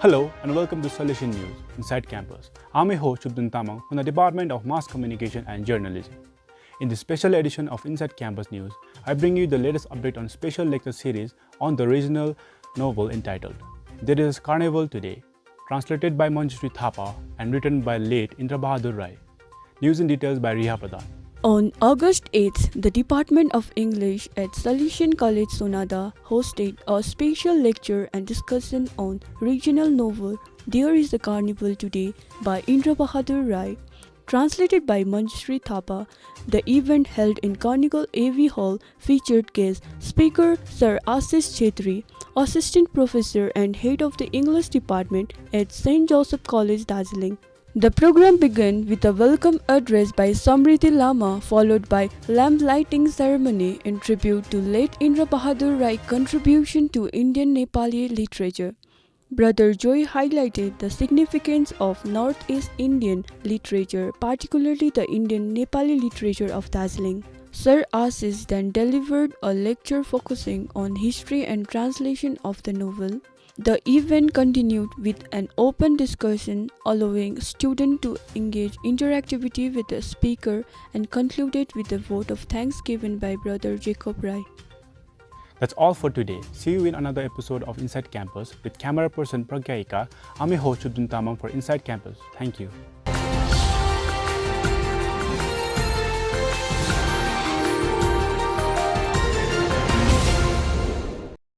Hello and welcome to Solution News Inside Campus. I'm your host Shubdun Tamang from the Department of Mass Communication and Journalism. In this special edition of Inside Campus News, I bring you the latest update on special lecture series on the regional novel entitled There is Carnival Today, translated by Manjushree Thapa and written by late Indra Bahadur Rai. News and details by Riha Pradhan. On August 8th, the Department of English at Salesian College Sonada hosted a special lecture and discussion on regional novel There is a Carnival Today by Indra Bahadur Rai, translated by Manjushree Thapa. The event held in Carnival AV Hall featured guest speaker Sir Ashish Chhetri, Assistant Professor and Head of the English Department at St. Joseph College, Darjeeling. The program began with a welcome address by Samriti Lama, followed by lamp lighting ceremony in tribute to late Indra Bahadur Rai contribution to Indian Nepali literature. Brother Joy highlighted the significance of Northeast Indian literature, particularly the Indian Nepali literature of Darjeeling. Sir Ashish then delivered a lecture focusing on history and translation of the novel. The event continued with an open discussion allowing students to engage interactivity with the speaker and concluded with a vote of thanks given by Brother Jacob Rai. That's all for today. See you in another episode of Inside Campus with camera person Pragya Ika. I'm your host Shubdun Tamang for Inside Campus. Thank you.